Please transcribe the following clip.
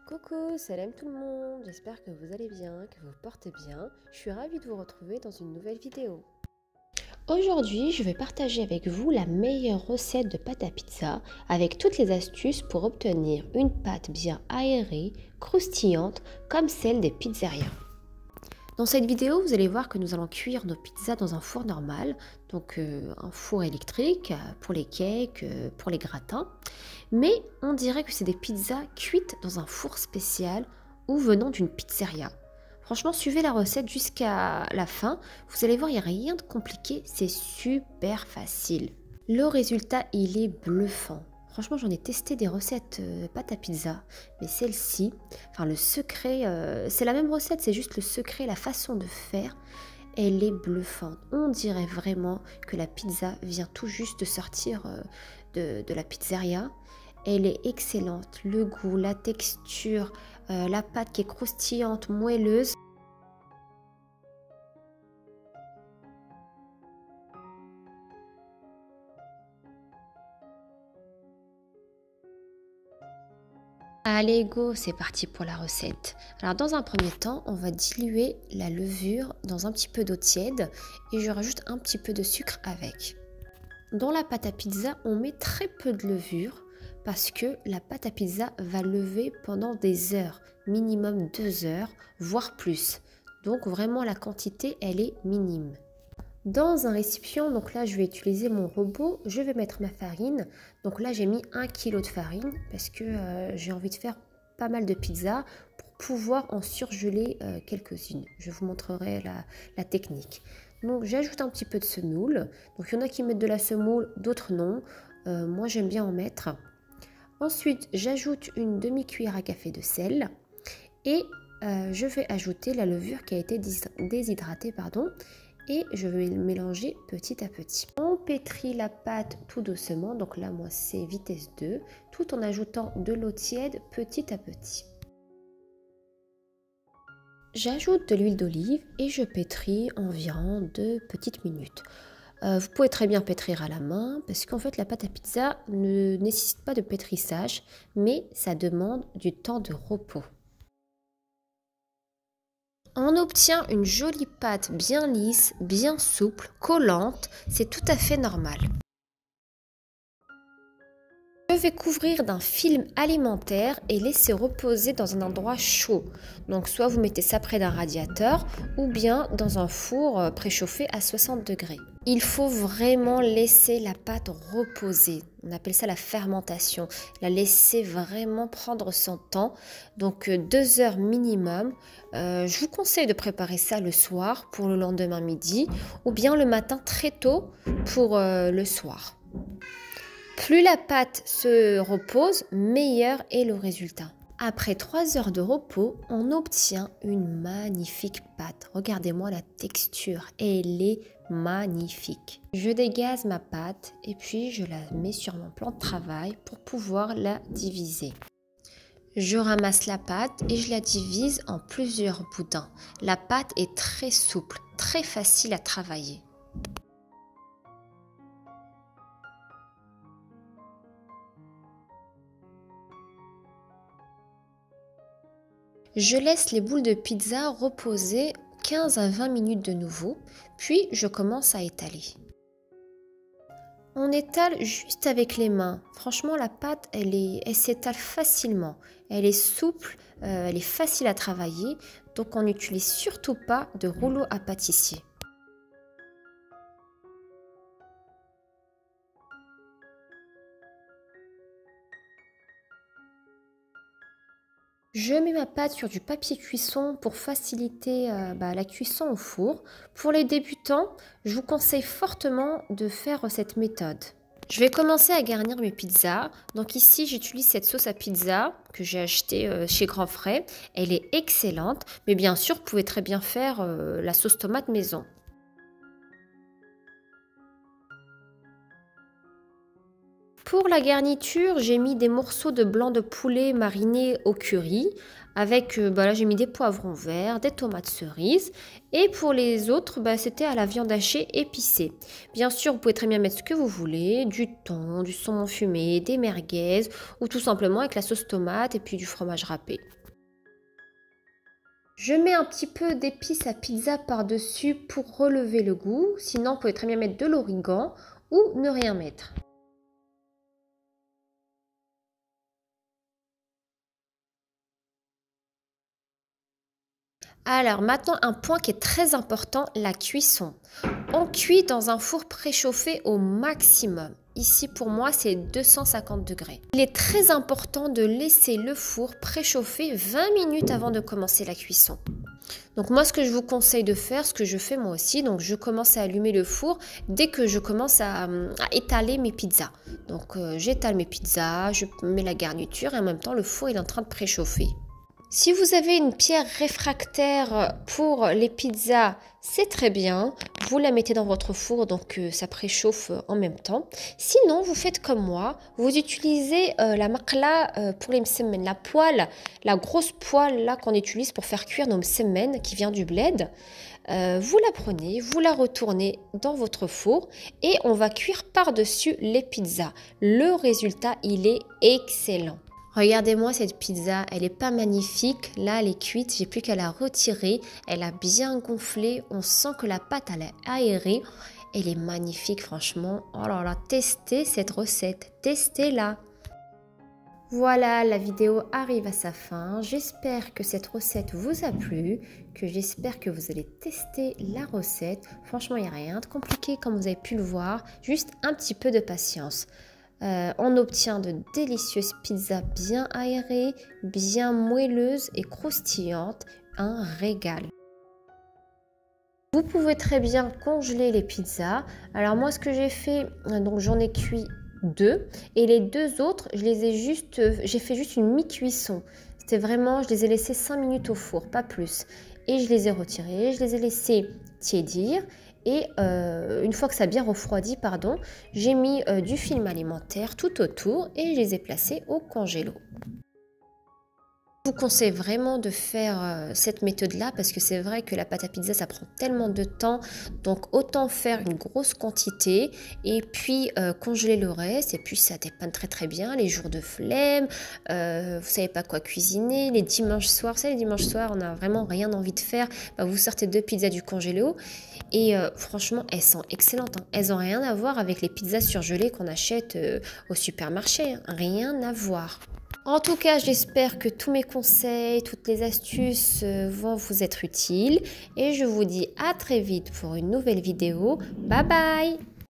Coucou, salam tout le monde, j'espère que vous allez bien, que vous portez bien. Je suis ravie de vous retrouver dans une nouvelle vidéo. Aujourd'hui, je vais partager avec vous la meilleure recette de pâte à pizza avec toutes les astuces pour obtenir une pâte bien aérée, croustillante comme celle des pizzerias. Dans cette vidéo, vous allez voir que nous allons cuire nos pizzas dans un four normal, donc un four électrique pour les cakes, pour les gratins. Mais on dirait que c'est des pizzas cuites dans un four spécial ou venant d'une pizzeria. Franchement, suivez la recette jusqu'à la fin. Vous allez voir, il n'y a rien de compliqué, c'est super facile. Le résultat, il est bluffant. Franchement, j'en ai testé des recettes pâte à pizza, mais celle-ci, enfin le secret, c'est la même recette, c'est juste le secret, la façon de faire, elle est bluffante. On dirait vraiment que la pizza vient tout juste de sortir de la pizzeria. Elle est excellente, le goût, la texture, la pâte qui est croustillante, moelleuse. Allez go, c'est parti pour la recette. Alors dans un premier temps, on va diluer la levure dans un petit peu d'eau tiède et je rajoute un petit peu de sucre avec. Dans la pâte à pizza, on met très peu de levure parce que la pâte à pizza va lever pendant des heures, minimum 2 heures, voire plus. Donc vraiment la quantité, elle est minime. Dans un récipient, donc là je vais utiliser mon robot, je vais mettre ma farine. Donc là j'ai mis 1 kg de farine parce que j'ai envie de faire pas mal de pizzas pour pouvoir en surgeler quelques-unes. Je vous montrerai la technique. Donc j'ajoute un petit peu de semoule. Donc il y en a qui mettent de la semoule, d'autres non. Moi j'aime bien en mettre. Ensuite j'ajoute une demi-cuillère à café de sel et je vais ajouter la levure qui a été déshydratée, et je vais le mélanger petit à petit. On pétrit la pâte tout doucement, donc là moi c'est vitesse 2, tout en ajoutant de l'eau tiède petit à petit. J'ajoute de l'huile d'olive et je pétris environ 2 petites minutes. Vous pouvez très bien pétrir à la main parce qu'en fait la pâte à pizza ne nécessite pas de pétrissage, mais ça demande du temps de repos. On obtient une jolie pâte bien lisse, bien souple, collante, c'est tout à fait normal. Je vais couvrir d'un film alimentaire et laisser reposer dans un endroit chaud. Donc soit vous mettez ça près d'un radiateur ou bien dans un four préchauffé à 60 degrés. Il faut vraiment laisser la pâte reposer. On appelle ça la fermentation. La laisser vraiment prendre son temps. Donc 2 heures minimum. Je vous conseille de préparer ça le soir pour le lendemain midi ou bien le matin très tôt pour le soir. Plus la pâte se repose, meilleur est le résultat. Après 3 heures de repos, on obtient une magnifique pâte. Regardez-moi la texture, elle est magnifique. Je dégaze ma pâte et puis je la mets sur mon plan de travail pour pouvoir la diviser. Je ramasse la pâte et je la divise en plusieurs boudins. La pâte est très souple, très facile à travailler. Je laisse les boules de pizza reposer 15 à 20 minutes de nouveau, puis je commence à étaler. On étale juste avec les mains. Franchement, la pâte, elle s'étale facilement. Elle est souple, elle est facile à travailler, donc on n'utilise surtout pas de rouleau à pâtissier. Je mets ma pâte sur du papier cuisson pour faciliter la cuisson au four. Pour les débutants, je vous conseille fortement de faire cette méthode. Je vais commencer à garnir mes pizzas. Donc ici, j'utilise cette sauce à pizza que j'ai achetée chez Grand Frais. Elle est excellente, mais bien sûr, vous pouvez très bien faire la sauce tomate maison. Pour la garniture, j'ai mis des morceaux de blanc de poulet marinés au curry. Avec, là j'ai mis des poivrons verts, des tomates cerises. Et pour les autres, c'était à la viande hachée épicée. Bien sûr, vous pouvez très bien mettre ce que vous voulez, du thon, du saumon fumé, des merguez ou tout simplement avec la sauce tomate et puis du fromage râpé. Je mets un petit peu d'épices à pizza par-dessus pour relever le goût. Sinon, vous pouvez très bien mettre de l'origan ou ne rien mettre. Alors maintenant, un point qui est très important, la cuisson. On cuit dans un four préchauffé au maximum. Ici, pour moi, c'est 250 degrés. Il est très important de laisser le four préchauffer 20 minutes avant de commencer la cuisson. Donc moi, ce que je vous conseille de faire, ce que je fais moi aussi, donc je commence à allumer le four dès que je commence à étaler mes pizzas. Donc j'étale mes pizzas, je mets la garniture et en même temps, le four est en train de préchauffer. Si vous avez une pierre réfractaire pour les pizzas, c'est très bien. Vous la mettez dans votre four, donc ça préchauffe en même temps. Sinon, vous faites comme moi. Vous utilisez la maqla pour les msemen, la poêle, la grosse poêle là qu'on utilise pour faire cuire nos msemen qui vient du bled. Vous la prenez, vous la retournez dans votre four et on va cuire par-dessus les pizzas. Le résultat, il est excellent. Regardez-moi cette pizza, elle n'est pas magnifique. Là, elle est cuite, j'ai plus qu'à la retirer. Elle a bien gonflé, on sent que la pâte, elle est aérée. Elle est magnifique, franchement. Oh là là, testez cette recette, testez-la. Voilà, la vidéo arrive à sa fin. J'espère que cette recette vous a plu, que j'espère que vous allez tester la recette. Franchement, il n'y a rien de compliqué comme vous avez pu le voir, juste un petit peu de patience. On obtient de délicieuses pizzas bien aérées, bien moelleuses et croustillantes, un régal. Vous pouvez très bien congeler les pizzas. Alors moi ce que j'ai fait, donc j'en ai cuit 2 et les 2 autres, j'ai fait juste une mi-cuisson. C'était vraiment, je les ai laissés 5 minutes au four, pas plus. Et je les ai retirés, je les ai laissés tiédir. Et une fois que ça a bien refroidi, j'ai mis du film alimentaire tout autour et je les ai placés au congélo. Je vous conseille vraiment de faire cette méthode-là parce que c'est vrai que la pâte à pizza, ça prend tellement de temps. Donc, autant faire une grosse quantité et puis congeler le reste. Et puis, ça dépanne très très bien les jours de flemme. Vous savez pas quoi cuisiner. Les dimanches soirs, les dimanches soirs, on n'a vraiment rien envie de faire. Vous sortez 2 pizzas du congélo. Et franchement, elles sont excellentes. Elles n'ont rien à voir avec les pizzas surgelées qu'on achète au supermarché. Rien à voir. En tout cas, j'espère que tous mes conseils, toutes les astuces vont vous être utiles. Et je vous dis à très vite pour une nouvelle vidéo. Bye bye!